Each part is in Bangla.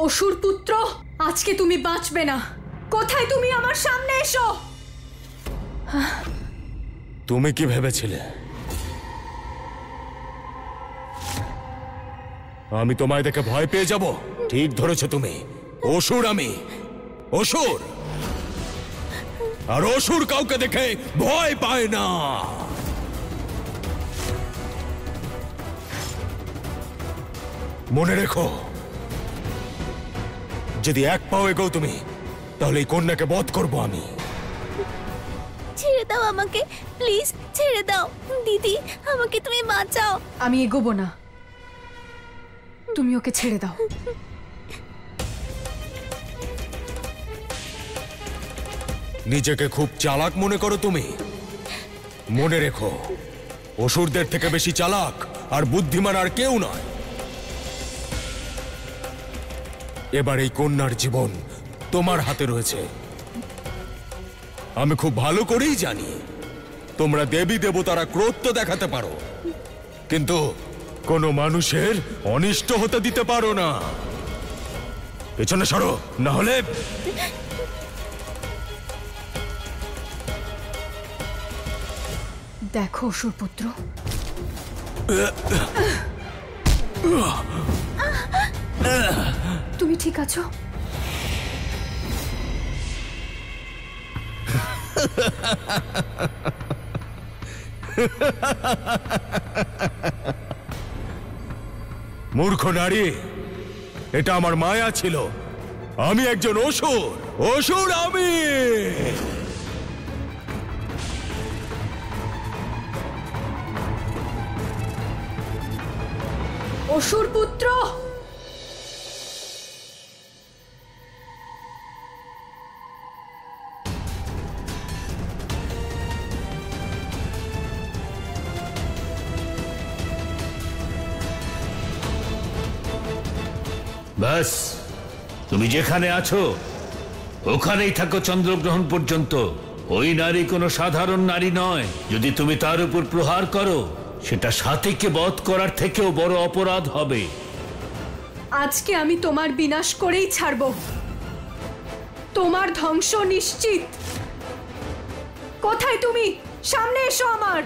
অসুর পুত্র, আজকে তুমি বাঁচবে না। কোথায় তুমি? আমার সামনে এসো। তুমি কি ভেবেছিলে আমি তোমায় দেখে ভয় পেয়ে যাব? ঠিক ধরেছো তুমি। অসুর আমি, অসুর। আর অসুর কাউকে দেখে ভয় পায় না। মনে রেখো, যদি এক পাও এগো তুমি, তাহলে এই কন্যাকে বধ করবো আমি। ছেড়ে দাও আমাকে, প্লিজ ছেড়ে দাও। দিদি, আমাকে তুমি বাঁচাও। আমি এগোবো না, তুমি ওকে ছেড়ে দাও। নিজেকে খুব চালাক মনে করো তুমি। মনে রেখো, অসুরদের থেকে বেশি চালাক আর বুদ্ধিমান আর কেউ নয়। এবার এই কন্যার জীবন তোমার হাতে রয়েছে। আমি খুব ভালো করেই জানি তোমরা দেবী দেবতারা ক্রোধ তো দেখাতে পারো, কিন্তু কোনো মানুষের অনিষ্ট হতে দিতে পারো না। পেছনে সরো, না হলে। দেখো অসুরপুত্র, তুমি ঠিক আছো? মূর্খ নারী, এটা আমার মায়া ছিল। আমি একজন অসুর, অসুর আমি। অসুর পুত্র, বাস, তুমি যেখানে আছো ওখানেই থাকো চন্দ্রগ্রহণ পর্যন্ত। ওই নারী কোনো সাধারণ নারী নয়। যদি তুমি তার উপর প্রহার করো, সেটা সাথীকে বধ করার থেকেও বড় অপরাধ হবে। আজকে আমি তোমার বিনাশ করেই ছাড়ব। তোমার ধ্বংস নিশ্চিত। কোথায় তুমি? সামনে এসো আমার।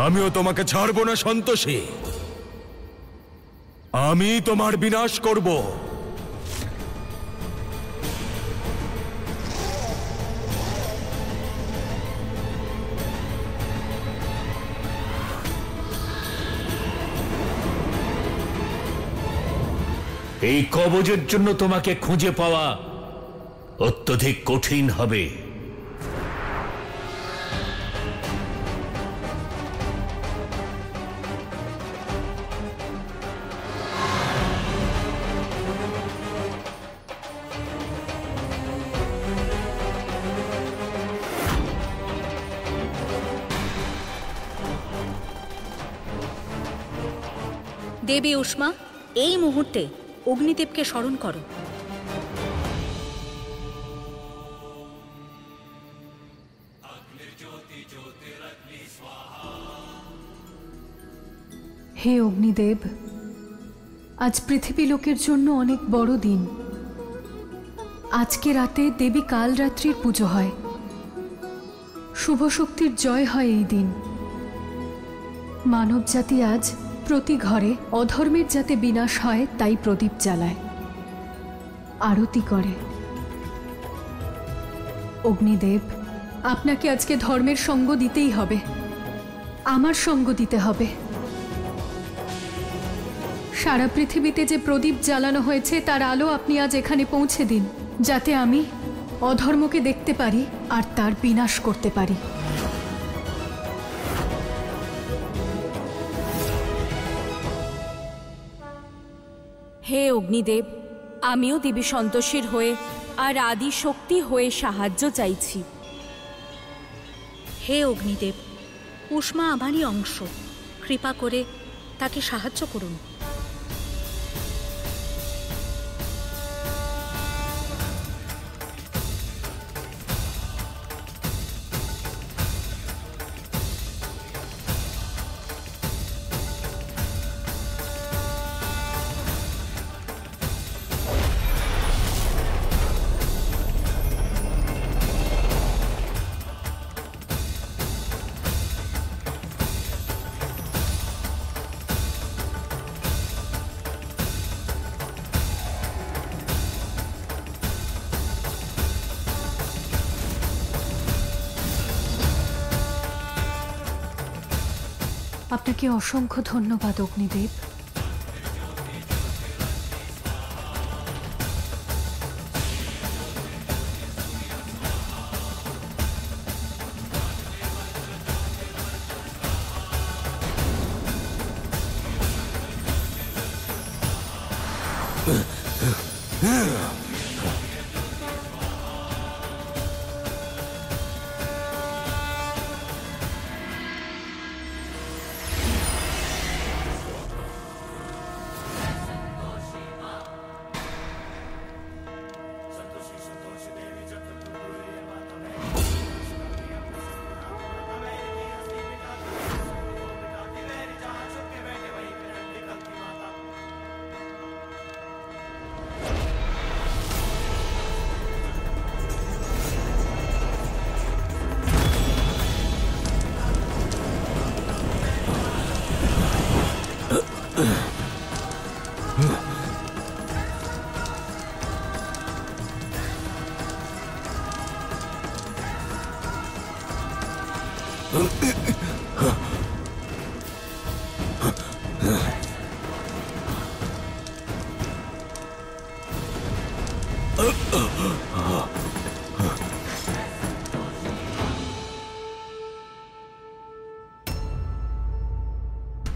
আমিও তোমাকে ছাড়বো না সন্তোষী। আমি তোমার বিনাশ করব। এই কবজের জন্য তোমাকে খুঁজে পাওয়া অত্যধিক কঠিন হবে। দেবী উষ্মা, এই মুহূর্তে অগ্নিদেবকে স্মরণ করো। হে অগ্নিদেব, আজ পৃথিবী লোকের জন্য অনেক বড় দিন। আজকে রাতে দেবী কালরাত্রির পুজো হয়। শুভ শক্তির জয় হয় এই দিন। মানব জাতি আজ প্রতি ঘরে অধর্মের যাতে বিনাশ হয় তাই প্রদীপ জ্বালায়, আরতি করে। অগ্নিদেব, আপনাকে আজকে ধর্মের সঙ্গ দিতেই হবে, আমার সঙ্গ দিতে হবে। সারা পৃথিবীতে যে প্রদীপ জ্বালানো হয়েছে তার আলো আপনি আজ এখানে পৌঁছে দিন, যাতে আমি অধর্মকে দেখতে পারি আর তার বিনাশ করতে পারি। হে অগ্নিদেব, আমিও দেবী সন্তোষীর হয়ে আর আদি শক্তি হয়ে সাহায্য চাইছি। হে অগ্নিদেব, উষ্মা আমারই অংশ, কৃপা করে তাকে সাহায্য করুন। আপনাকে অসংখ্য ধন্যবাদ অগ্নিদেব।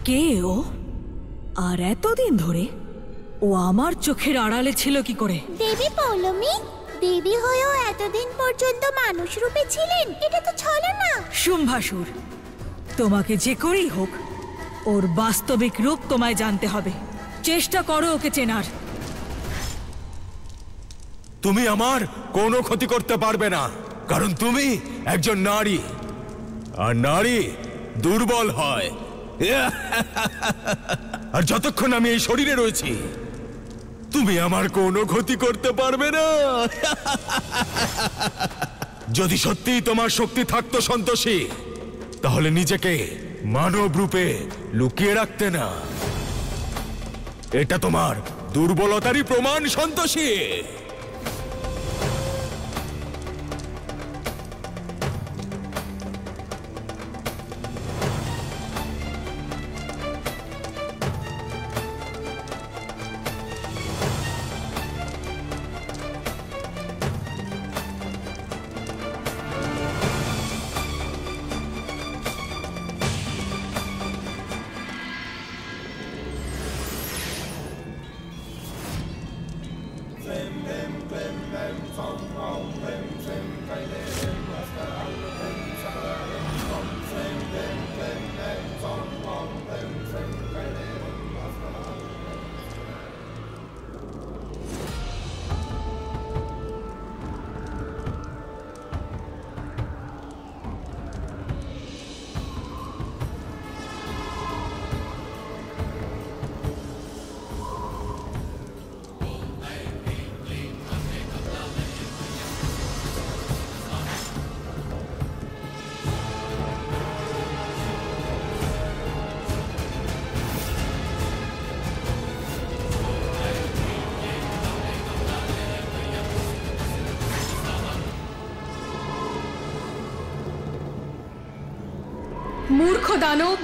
কে ও? আর এতদিন ধরে ও আমার চোখের আড়ালে ছিল কি করে? দেবী পৌলমী, দেবী হয়েও এতদিন পর্যন্ত মানুষ রূপে ছিলেন, এটা তো ছলনা। শুম্ভাসুর, তোমাকে যে করেই হোক ওর বাস্তবিক রূপ তোমায় জানতে হবে। চেষ্টা করো ওকে চেনার। তুমি আমার কোনো ক্ষতি করতে পারবে না, কারণ তুমি একজন নারী, আর নারী দুর্বল হয়। আর যতক্ষণ আমি এই শরীরে রয়েছি, তুমি আমার কোনো ক্ষতি করতে পারবে না। যদি সত্যিই তোমার শক্তি থাকতো সন্তোষী, তাহলে নিজেকে মানব রূপে লুকিয়ে রাখতে না। এটা তোমার দুর্বলতারই প্রমাণ সন্তোষী। মূর্খ দানব,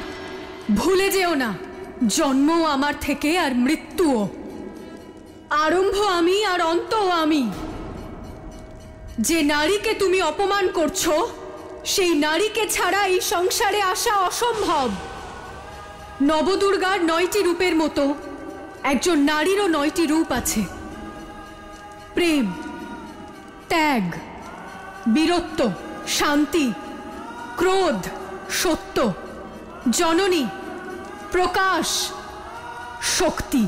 ভুলে যেও না, জন্ম আমার থেকে আর মৃত্যুও। আরম্ভ আমি আর অন্তও আমি। যে নারীকে তুমি অপমান করছো, সেই নারীকে ছাড়া এই সংসারে আসা অসম্ভব। নবদুর্গার 9টি রূপের মতো একজন নারীরও 9টি রূপ আছে। প্রেম, ত্যাগ, বীরত্ব, শান্তি, ক্রোধ, সত্য, জননী, প্রকাশ, শক্তি।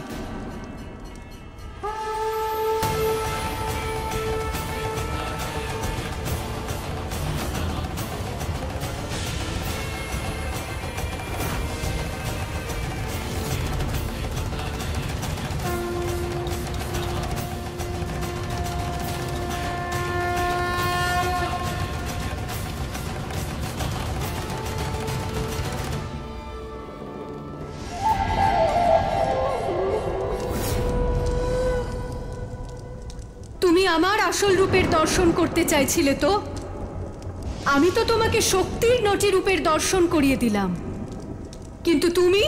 আমার আসল রূপের দর্শন করতে চাইছিলে তো? আমি তো তোমাকে শক্তির 9টি রূপের দর্শন করিয়ে দিলাম। কিন্তু তুমি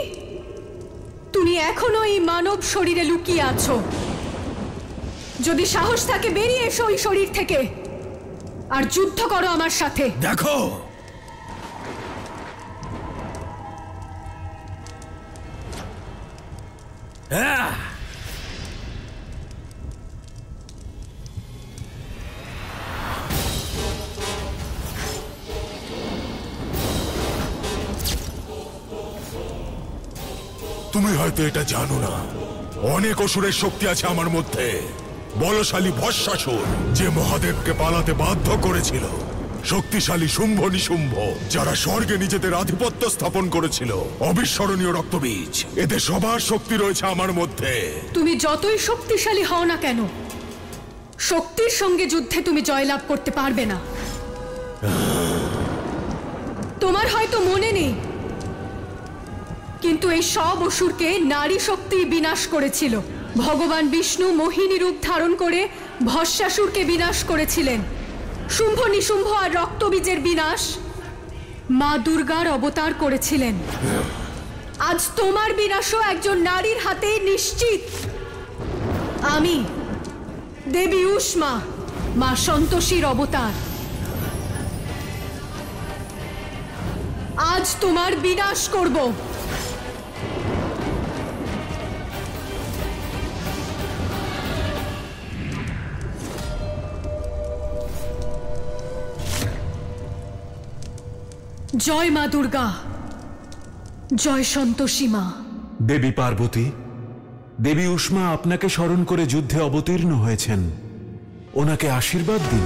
তুমি এখনো এই মানব শরীরে লুকিয়ে আছো। যদি সাহস থাকে বেরিয়ে এসো ওই শরীর থেকে আর যুদ্ধ করো আমার সাথে। দেখো, তুমি হয়তো এটা জানো না, অনেক অসুরের শক্তি আছে আমার মধ্যে। বলশালী ভস্মাসুর, যে মহাদেবকে পালাতে বাধ্য করেছিল। শক্তিশালী শুম্ভ নিশুম্ভ, যারা স্বর্গে নিজেদের আধিপত্য স্থাপন করেছিল। অবিস্মরণীয় রক্তবীজ, এদের সবার শক্তি রয়েছে আমার মধ্যে। তুমি যতই শক্তিশালী হও না কেন, শক্তির সঙ্গে যুদ্ধে তুমি জয়লাভ করতে পারবে না। তোমার হয়তো মনে নেই, কিন্তু এই সব অসুরকে নারী শক্তি বিনাশ করেছিল। ভগবান বিষ্ণু মোহিনী রূপ ধারণ করে ভস্মাসুরকে বিনাশ করেছিলেন। শুম্ভ নিশুম্ভ আর রক্তবীজের বিনাশ মা দুর্গার অবতার করেছিলেন। আজ তোমার বিনাশও একজন নারীর হাতে নিশ্চিত। আমি দেবী উষ্মা, মা সন্তোষীর অবতার, আজ তোমার বিনাশ করব। জয় মা দুর্গা, জয় সন্তোষী মা। দেবী পার্বতী, দেবী উষ্মা আপনাকে স্মরণ করে যুদ্ধে অবতীর্ণ হয়েছেন। ওনাকে আশীর্বাদ দিন।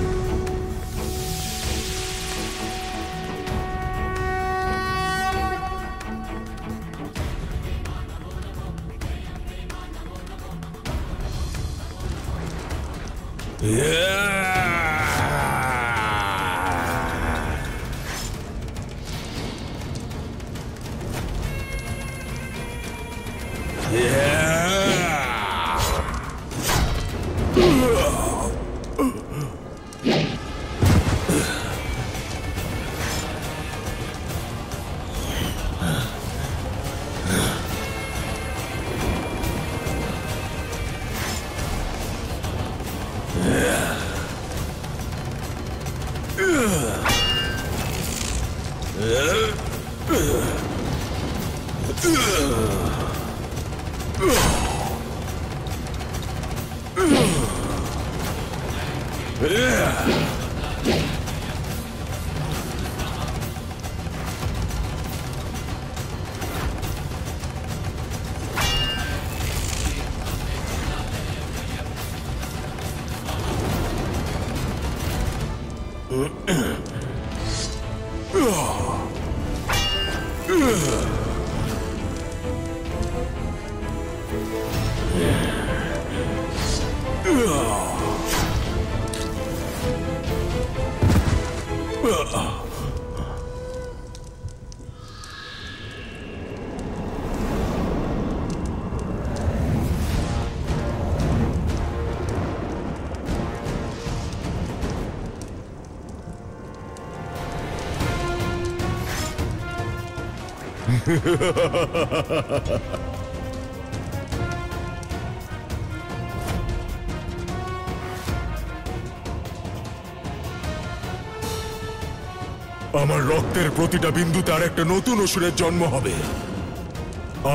আমার রক্তের প্রতিটা বিন্দুতে আর একটা নতুন অসুরের জন্ম হবে।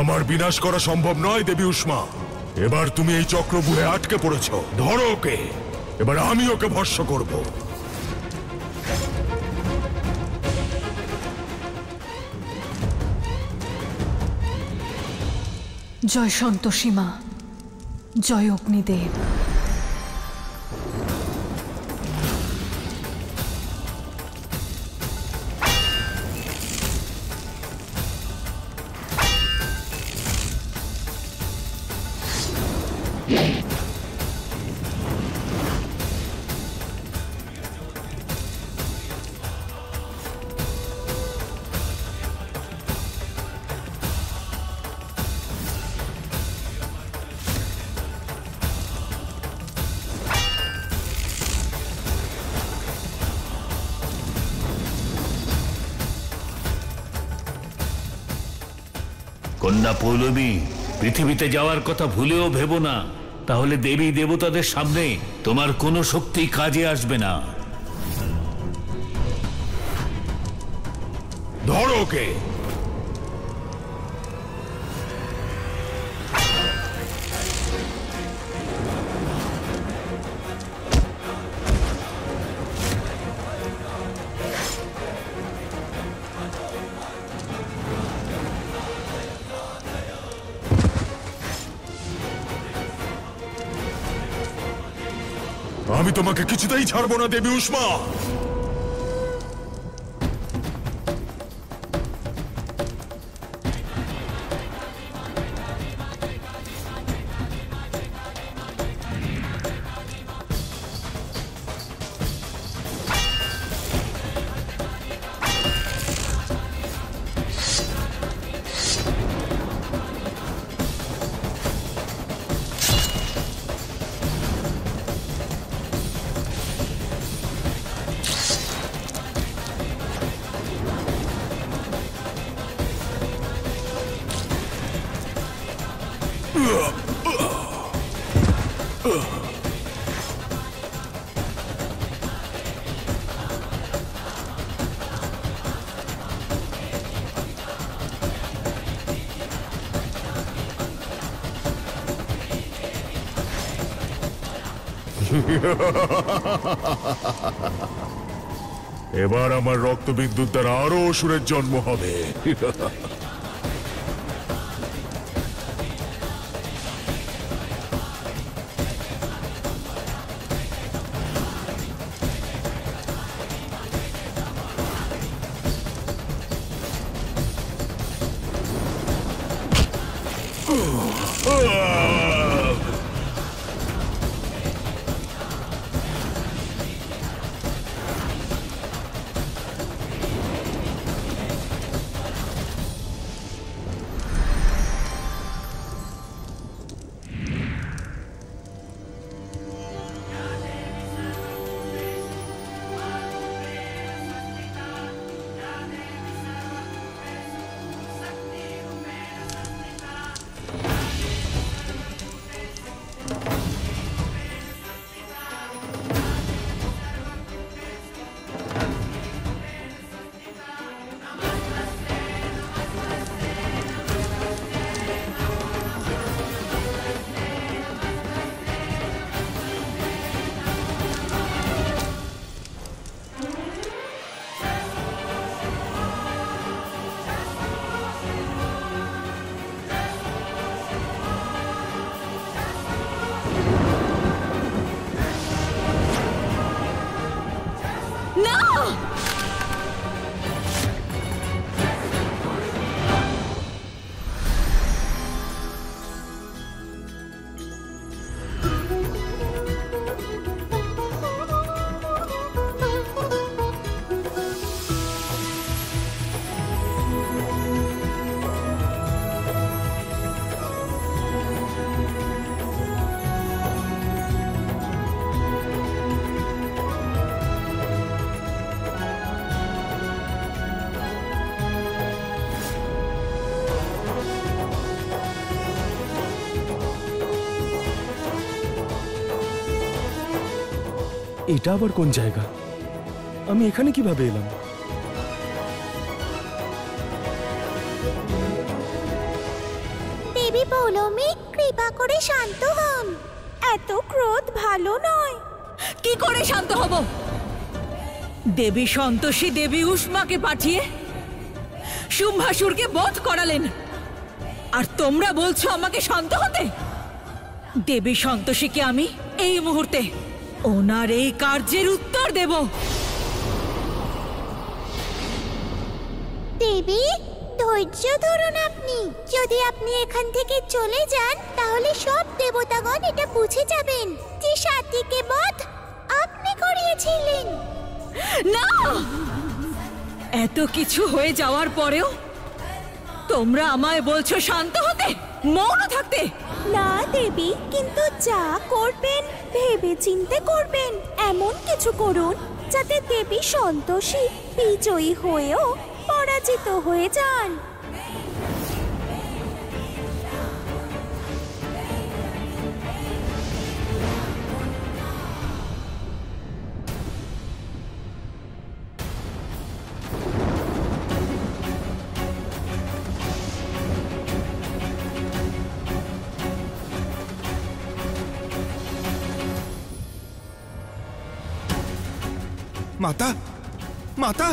আমার বিনাশ করা সম্ভব নয় দেবী উষ্মা। এবার তুমি এই চক্রব্যূহে আটকে পড়েছ। ধরো ওকে, এবার আমি ওকে ভস্ম করব। জয় সন্তোষী মা, জয় অগ্নিদেব। কন্যা পৌলমী, পৃথিবীতে যাওয়ার কথা ভুলেও ভেবো না, তাহলে দেবী দেবতাদের সামনে তোমার কোনো শক্তি কাজে আসবে না। ধরো ওকে। আমি তোমাকে কিছুতেই ছাড়বো না দেবী উষ্মা। এবার আমার রক্তবিদ্যুৎ দ্বারা আরো অসুরের জন্ম হবে। এটা আবার কোন জায়গা? আমি এখানে কিভাবে এলাম? দেবী পৌলমী, কৃপা করে শান্ত হন। এত ক্রোধ ভালো নয়। কি করে শান্ত হব? দেবী সন্তোষী দেবী উষ্মাকে পাঠিয়ে শুম্ভাসুরকে বধ করালেন, আর তোমরা বলছো আমাকে শান্ত হতে? দেবী সন্তোষীকে আমি এই মুহূর্তে ওনার এই কার্যের উত্তর দেব। দেবী, ধৈর্য ধরুন। আপনি যদি আপনি এখান থেকে চলে যান, তাহলে সব দেবতাগণ এটা বুঝে যাবেন যে সাথীকে বধ আপনি করিয়েছিলেন। না, এত কিছু হয়ে যাওয়ার পরেও তোমরা আমায় বলছো শান্ত হতে, মৌন থাকতে। না দেবী, কিন্তু যা করবেন ভেবে চিন্তে করবেন। এমন কিছু করুন যাতে দেবী সন্তোষী বিজয়ী হয়েও পরাজিত হয়ে যান। মাতা মাতা